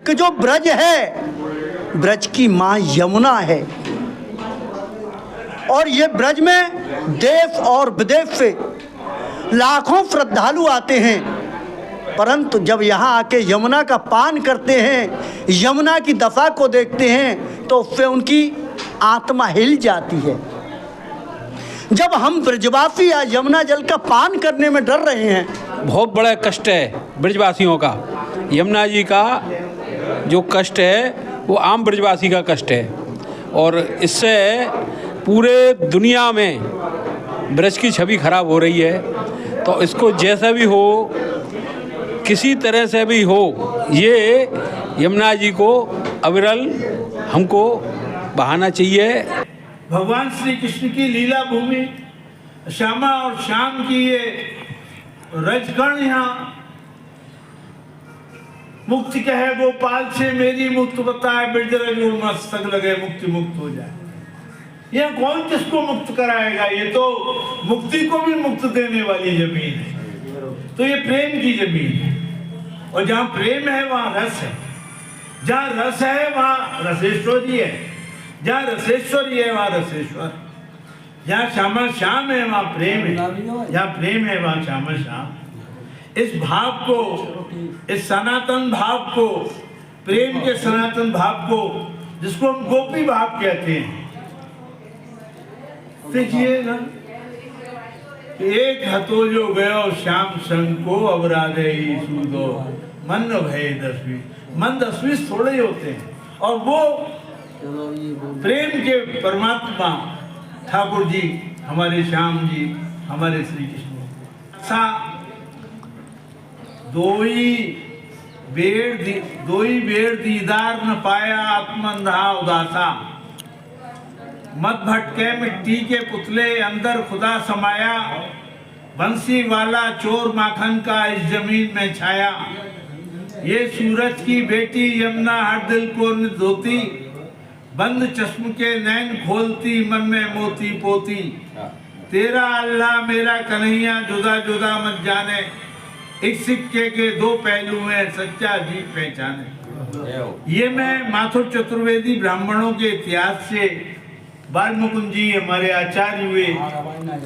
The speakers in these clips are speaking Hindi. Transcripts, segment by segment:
कि जो ब्रज है, ब्रज की माँ यमुना है और ये ब्रज में देश और विदेश से लाखों श्रद्धालु आते हैं, परंतु जब यहाँ आके यमुना का पान करते हैं, यमुना की दशा को देखते हैं तो उससे उनकी आत्मा हिल जाती है। जब हम ब्रजवासी आज यमुना जल का पान करने में डर रहे हैं, बहुत बड़ा कष्ट है ब्रजवासियों का। यमुना जी का जो कष्ट है वो आम ब्रजवासी का कष्ट है और इससे पूरे दुनिया में ब्रज की छवि खराब हो रही है। तो इसको जैसा भी हो, किसी तरह से भी हो, ये यमुना जी को अविरल हमको बहाना चाहिए। भगवान श्री कृष्ण की लीला भूमि श्यामा और श्याम की ये रजगण यहाँ मुक्त कहे गोपाल से मेरी मुक्त बताए बिरजरज मस्तक लगे मुक्ति मुक्त हो जाए। यह कौन किसको मुक्त कराएगा? ये तो मुक्ति को भी मुक्त देने वाली जमीन है। तो ये प्रेम की जमीन है और जहाँ प्रेम है वहाँ रस है, जहाँ रस है वहाँ रसेश्वरी है, जहाँ रसेश्वरी है वहाँ रसेश्वर, जहाँ श्यामा श्याम है वहाँ प्रेम है, जहाँ प्रेम है वहाँ श्यामा श्याम। इस भाव को, इस सनातन भाव को, प्रेम के सनातन भाव को, जिसको हम गोपी भाव कहते हैं, देखिएगा एक हतो जो गयो श्याम संग को अब राधे ही सूदो मन भय दसवीं। मन 10 थोड़े ही होते हैं और वो प्रेम के परमात्मा ठाकुर जी, हमारे श्याम जी, हमारे श्री कृष्ण सा दोई बेर दीदार न पाया आत्मंधा उदासा। मत भटके मिट्टी के पुतले अंदर खुदा समाया, बंसी वाला चोर माखन का इस जमीन में छाया। ये सूरज की बेटी यमुना हर दिल को नित धोती, बंद चश्म के नैन खोलती मन में मोती पोती। तेरा अल्लाह मेरा कन्हैया जुदा जुदा मत जाने, एक सिक्के के 2 पहलू में सच्चा जी पहचाने। ये मैं माथुर चतुर्वेदी ब्राह्मणों के इतिहास से बाल मुकुंद जी हमारे आचार्य हुए,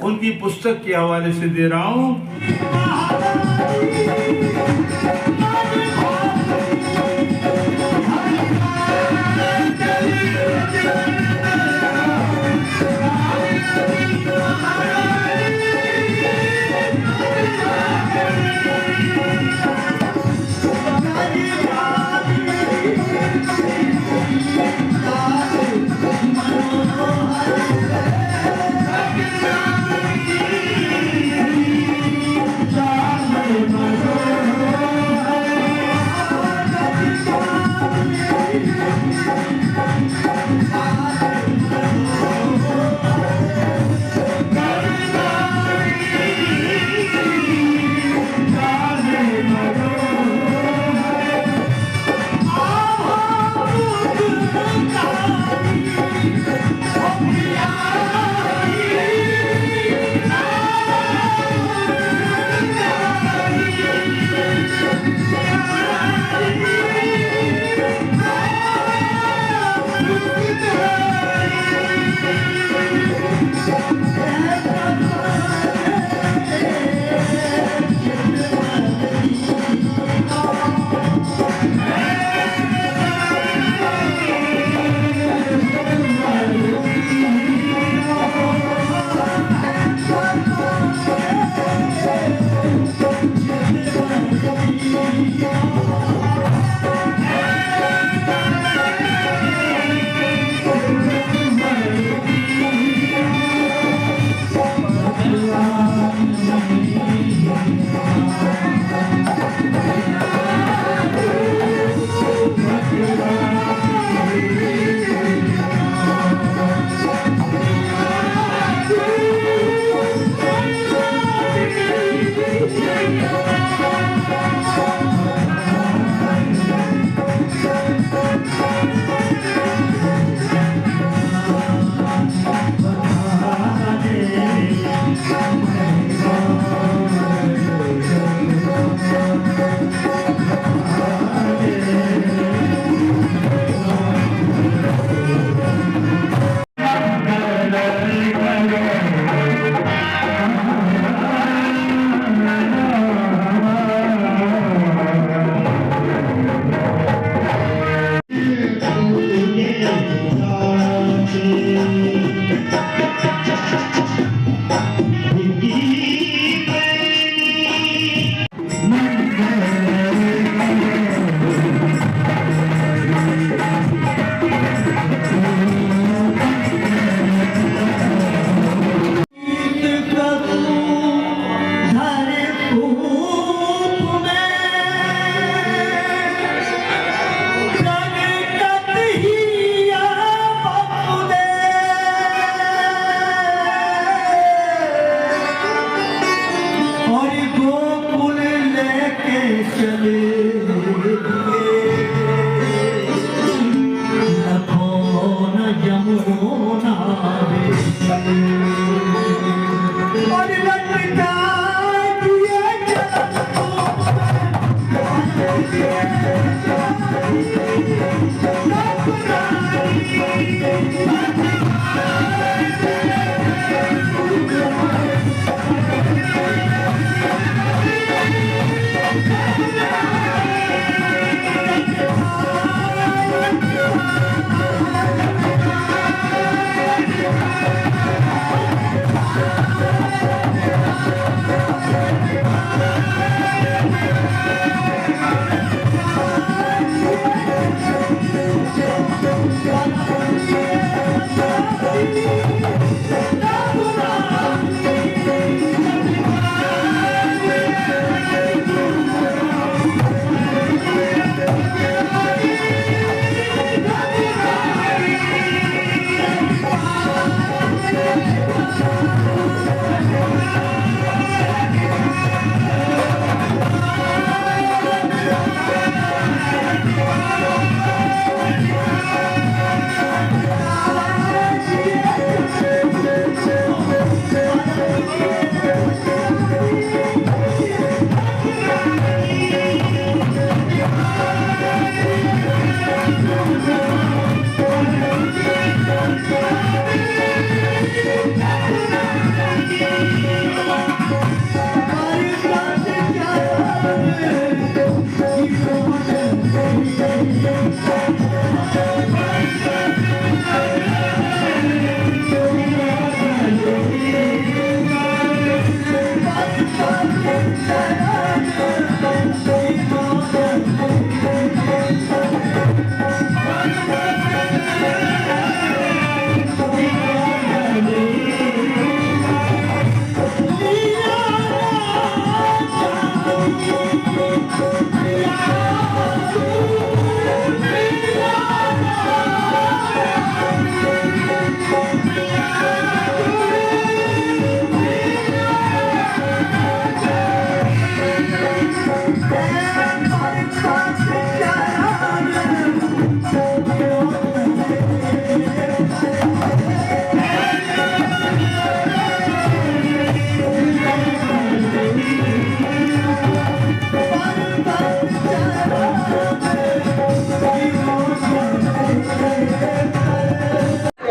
उनकी पुस्तक के हवाले से दे रहा हूँ।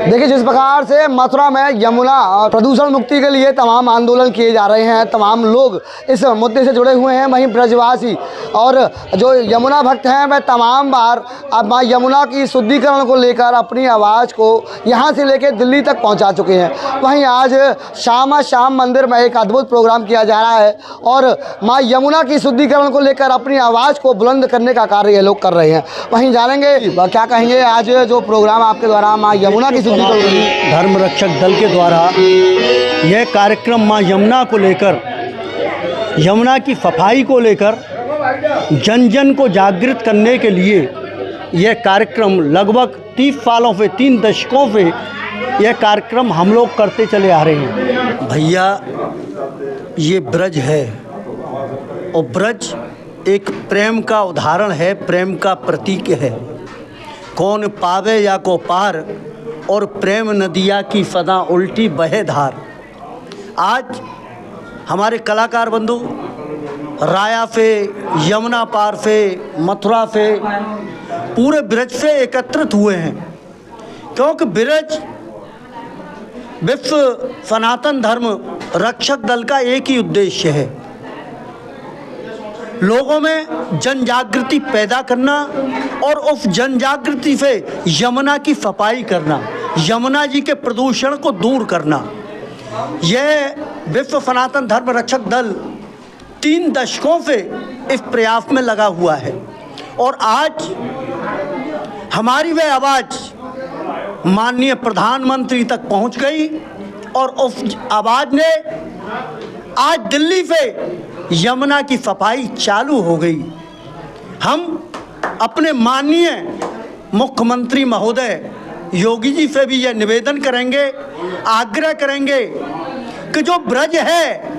देखिए, जिस प्रकार से मथुरा में यमुना प्रदूषण मुक्ति के लिए तमाम आंदोलन किए जा रहे हैं, तमाम लोग इस मुद्दे से जुड़े हुए हैं, वहीं ब्रजवासी और जो यमुना भक्त हैं वह तमाम बार अब माँ यमुना की शुद्धिकरण को लेकर अपनी आवाज़ को यहाँ से लेकर दिल्ली तक पहुँचा चुके हैं। वहीं आज श्याम मंदिर में एक अद्भुत प्रोग्राम किया जा रहा है और माँ यमुना की शुद्धिकरण को लेकर अपनी आवाज़ को बुलंद करने का कार्य ये लोग कर रहे हैं। वहीं जानेंगे क्या कहेंगे आज जो प्रोग्राम आपके द्वारा माँ यमुना की धर्म रक्षक दल के द्वारा यह कार्यक्रम मां यमुना को लेकर, यमुना की सफाई को लेकर जन जन को जागृत करने के लिए यह कार्यक्रम लगभग 30 सालों से 3 दशकों से यह कार्यक्रम हम लोग करते चले आ रहे हैं। भैया, ये ब्रज है और ब्रज एक प्रेम का उदाहरण है, प्रेम का प्रतीक है। कौन पावे या को पार और प्रेम नदिया की सदा उल्टी बहे धार। आज हमारे कलाकार बंधु राया से, यमुना पार से, मथुरा से, पूरे ब्रज से एकत्रित हुए हैं, क्योंकि ब्रज विश्व सनातन धर्म रक्षक दल का एक ही उद्देश्य है, लोगों में जन जागृति पैदा करना और उस जन जागृति से यमुना की सफाई करना, यमुना जी के प्रदूषण को दूर करना। यह विश्व सनातन धर्म रक्षक दल 3 दशकों से इस प्रयास में लगा हुआ है और आज हमारी वह आवाज़ माननीय प्रधानमंत्री तक पहुंच गई और उस आवाज़ ने आज दिल्ली से यमुना की सफाई चालू हो गई। हम अपने माननीय मुख्यमंत्री महोदय योगी जी से भी यह निवेदन करेंगे, आग्रह करेंगे कि जो ब्रज है,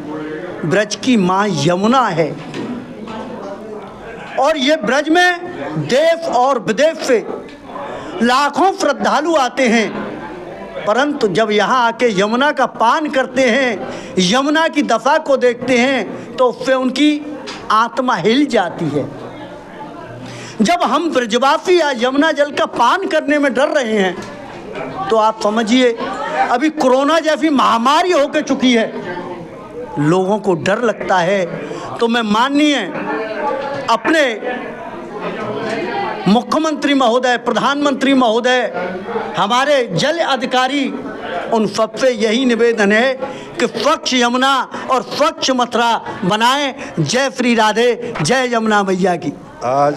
ब्रज की माँ यमुना है और ये ब्रज में देश और विदेश से लाखों श्रद्धालु आते हैं, परंतु जब यहाँ आके यमुना का पान करते हैं, यमुना की दशा को देखते हैं तो उससे उनकी आत्मा हिल जाती है। जब हम ब्रजवासी या यमुना जल का पान करने में डर रहे हैं तो आप समझिए अभी कोरोना जैसी महामारी होकर चुकी है, लोगों को डर लगता है। तो मैं माननीय अपने मुख्यमंत्री महोदय, प्रधानमंत्री महोदय, हमारे जल अधिकारी, उन सबसे यही निवेदन है कि स्वच्छ यमुना और स्वच्छ मथुरा बनाएं। जय श्री राधे, जय यमुना मैया की। आज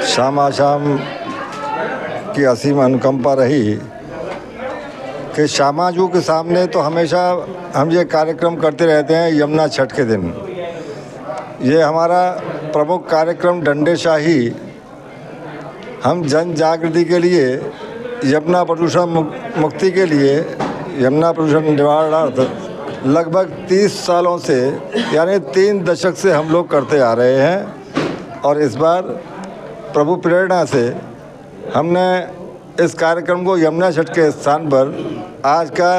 शाम की असीम अनुकंपा रही कि श्यामाजू के सामने तो हमेशा हम ये कार्यक्रम करते रहते हैं। यमुना छठ के दिन ये हमारा प्रमुख कार्यक्रम डंडेशाही, हम जन जागृति के लिए, यमुना प्रदूषण मुक्ति के लिए, यमुना प्रदूषण निवारणार्थ लगभग 30 सालों से यानी 3 दशक से हम लोग करते आ रहे हैं और इस बार प्रभु प्रेरणा से हमने इस कार्यक्रम को यमुना छठ के स्थान पर आज का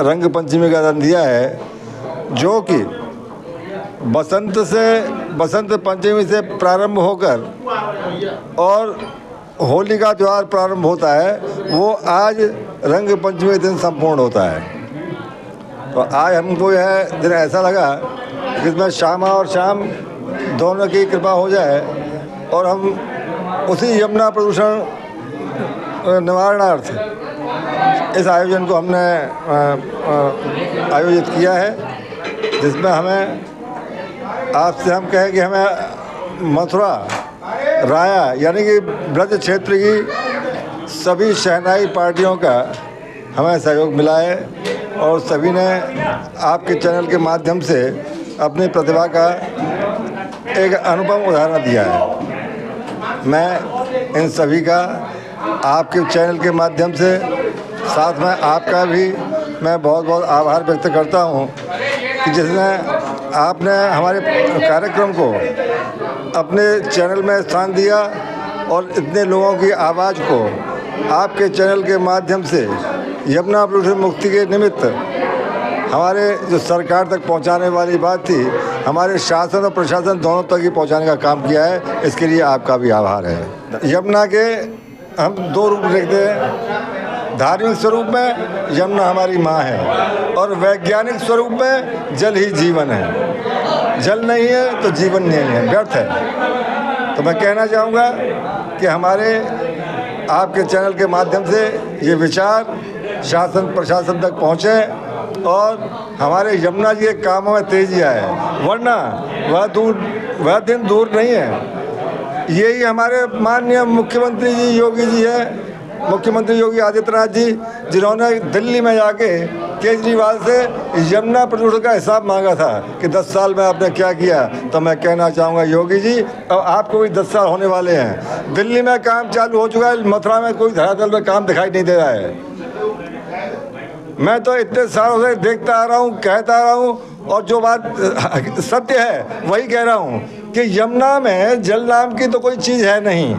रंग पंचमी का दिन दिया है, जो कि बसंत पंचमी से प्रारंभ होकर और होली का त्यौहार प्रारंभ होता है, वो आज रंग पंचमी के दिन संपूर्ण होता है। तो आज हमको यह दिन ऐसा लगा कि इसमें श्यामा और श्याम दोनों की कृपा हो जाए और हम उसी यमुना प्रदूषण निवारणार्थ इस आयोजन को हमने आयोजित किया है, जिसमें हमें आपसे हम कहें कि हमें मथुरा राया यानी कि ब्रज क्षेत्र की सभी शहनाई पार्टियों का हमें सहयोग मिला है और सभी ने आपके चैनल के माध्यम से अपनी प्रतिभा का एक अनुपम उदाहरण दिया है। मैं इन सभी का आपके चैनल के माध्यम से, साथ में आपका भी मैं बहुत बहुत आभार व्यक्त करता हूँ कि जिसने आपने हमारे कार्यक्रम को अपने चैनल में स्थान दिया और इतने लोगों की आवाज़ को आपके चैनल के माध्यम से यमुना प्रदूषण मुक्ति के निमित्त हमारे जो सरकार तक पहुंचाने वाली बात थी, हमारे शासन और प्रशासन दोनों तक ही पहुंचाने का काम किया है। इसके लिए आपका भी आभार है। यमुना के हम दो रूप देखते हैं। धार्मिक स्वरूप में यमुना हमारी माँ है और वैज्ञानिक स्वरूप में जल ही जीवन है। जल नहीं है तो जीवन नहीं है, व्यर्थ है। तो मैं कहना चाहूँगा कि हमारे आपके चैनल के माध्यम से ये विचार शासन प्रशासन तक पहुँचे और हमारे यमुना जी के कामों में तेजी आए, वरना वह दिन दूर नहीं है। यही हमारे माननीय मुख्यमंत्री जी योगी जी है, मुख्यमंत्री योगी आदित्यनाथ जी, जिन्होंने दिल्ली में जाके केजरीवाल से यमुना प्रदूषण का हिसाब मांगा था कि 10 साल में आपने क्या किया। तो मैं कहना चाहूँगा योगी जी, अब आपको भी 10 साल होने वाले हैं। दिल्ली में काम चालू हो चुका है, मथुरा में कोई धरातल में काम दिखाई नहीं दे रहा है। मैं तो इतने सालों से देखता आ रहा हूँ, कहता आ रहा हूँ और जो बात सत्य है वही कह रहा हूँ कि यमुना में जल नाम की तो कोई चीज़ है नहीं,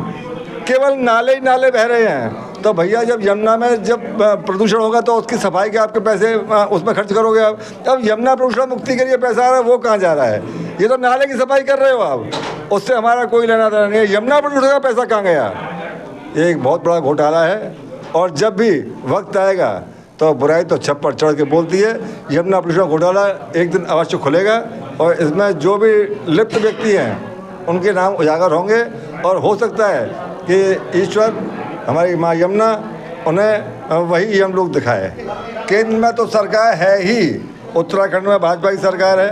केवल नाले ही नाले बह रहे हैं। तो भैया जब यमुना में जब प्रदूषण होगा तो उसकी सफाई के आपके पैसे उसमें खर्च करोगे आप। अब यमुना प्रदूषण मुक्ति के लिए पैसा आ रहा है, वो कहाँ जा रहा है? ये तो नाले की सफाई कर रहे हो आप, उससे हमारा कोई लेना देना नहीं है। यमुना प्रदूषण का पैसा कहाँ गया? ये एक बहुत बड़ा घोटाला है और जब भी वक्त आएगा तो बुराई तो छप्पर चढ़ के बोलती है। यमुना प्रदूषण घोटाला एक दिन अवश्य खुलेगा और इसमें जो भी लिप्त व्यक्ति हैं उनके नाम उजागर होंगे और हो सकता है कि ईश्वर हमारी माँ यमुना उन्हें वही हम लोग दिखाए। केंद्र में तो सरकार है ही, उत्तराखंड में भाजपा की सरकार है,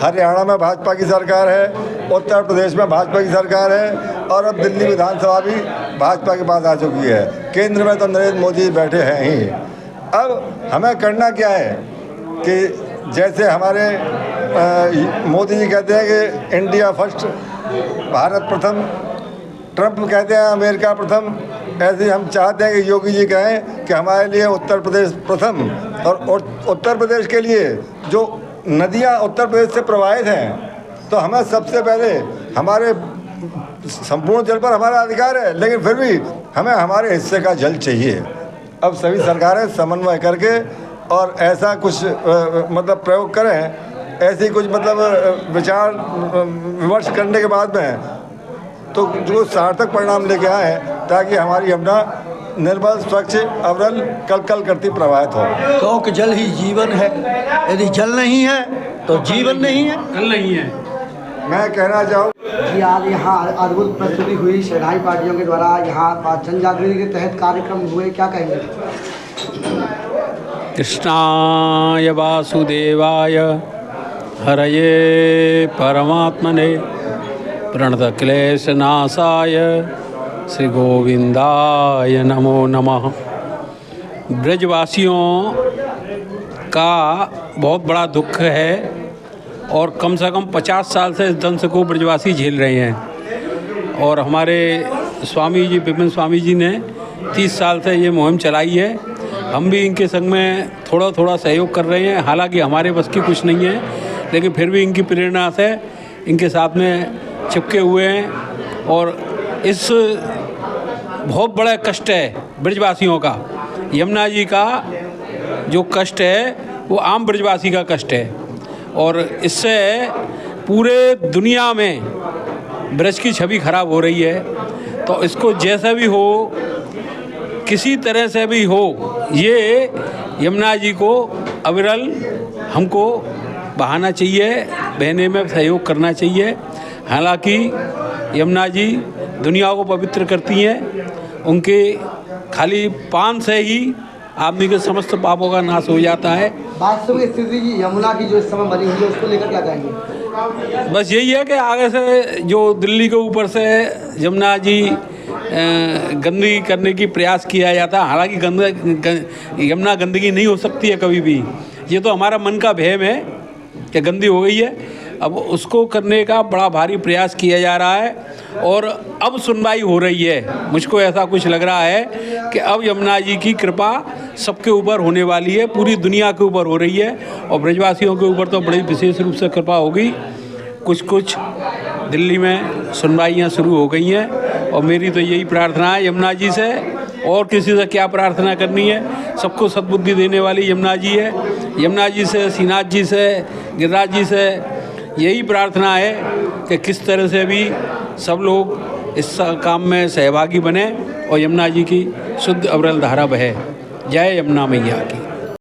हरियाणा में भाजपा की सरकार है, उत्तर प्रदेश में भाजपा की सरकार है और अब दिल्ली विधानसभा भी भाजपा के पास आ चुकी है। केंद्र में तो नरेंद्र मोदी बैठे हैं ही। अब हमें करना क्या है कि जैसे हमारे मोदी जी कहते हैं कि इंडिया फर्स्ट, भारत प्रथम, ट्रंप कहते हैं अमेरिका प्रथम, ऐसे ही हम चाहते हैं कि योगी जी कहें कि हमारे लिए उत्तर प्रदेश प्रथम। और उत्तर प्रदेश के लिए जो नदियां उत्तर प्रदेश से प्रवाहित हैं, तो हमें सबसे पहले हमारे संपूर्ण जल पर हमारा अधिकार है, लेकिन फिर भी हमें हमारे हिस्से का जल चाहिए। अब सभी सरकारें समन्वय करके और ऐसा कुछ मतलब प्रयोग करें, ऐसी कुछ मतलब विचार विमर्श करने के बाद में तो जो सार्थक परिणाम लेके आए, ताकि हमारी यमुना निर्मल, स्वच्छ, अविरल, कल करती प्रवाहित हो। क्योंकि जल ही जीवन है, यदि जल नहीं है तो जीवन नहीं है, कल नहीं है। मैं कहना चाहूँ कि आज यहाँ अद्भुत प्रस्तुति हुई शहनाई पार्टियों के द्वारा, यहाँ जन जागृति के तहत कार्यक्रम हुए, क्या कहेंगे? कृष्णाय वासुदेवाय हरये परमात्मने प्रणतक्लेशनाशाय श्री गोविंदाय नमो नमः। ब्रजवासियों का बहुत बड़ा दुख है और कम से कम 50 साल से इस दंश को ब्रजवासी झेल रहे हैं और हमारे स्वामी जी, विपिन स्वामी जी ने 30 साल से ये मुहिम चलाई है। हम भी इनके संग में थोड़ा थोड़ा सहयोग कर रहे हैं, हालांकि हमारे बस की कुछ नहीं है, लेकिन फिर भी इनकी प्रेरणा से इनके साथ में चिपके हुए हैं और इस बहुत बड़ा कष्ट है ब्रजवासियों का। यमुना जी का जो कष्ट है वो आम ब्रजवासी का कष्ट है, और इससे पूरे दुनिया में ब्रज की छवि खराब हो रही है। तो इसको जैसा भी हो, किसी तरह से भी हो, ये यमुना जी को अविरल हमको बहाना चाहिए, बहने में सहयोग करना चाहिए। हालांकि यमुना जी दुनिया को पवित्र करती हैं, उनके खाली पान से ही आदमी के समस्त पापों का नाश हो जाता है। वास्तविक स्थिति की यमुना की जो इस समय बनी हुई है उसको लेकर क्या कहेंगे? बस यही है कि आगे से जो दिल्ली के ऊपर से यमुना जी गंदगी करने की प्रयास किया जाता है। हालांकि यमुना गंदगी नहीं हो सकती है कभी भी, ये तो हमारा मन का वहम है कि गंदी हो गई है। अब उसको करने का बड़ा भारी प्रयास किया जा रहा है, और अब सुनवाई हो रही है। मुझको ऐसा कुछ लग रहा है कि अब यमुना जी की कृपा सबके ऊपर होने वाली है, पूरी दुनिया के ऊपर हो रही है, और ब्रजवासियों के ऊपर तो बड़ी विशेष रूप से कृपा होगी। कुछ दिल्ली में सुनवाइयाँ शुरू हो गई हैं, और मेरी तो यही प्रार्थना है यमुना जी से, और किसी से क्या प्रार्थना करनी है। सबको सद्बुद्धि देने वाली यमुना जी है। यमुना जी से, श्रीनाथ जी से, गिरिराज जी से यही प्रार्थना है कि किस तरह से भी सब लोग इस काम में सहभागी बने और यमुना जी की शुद्ध अविरल धारा बहे। जय यमुना मैया की।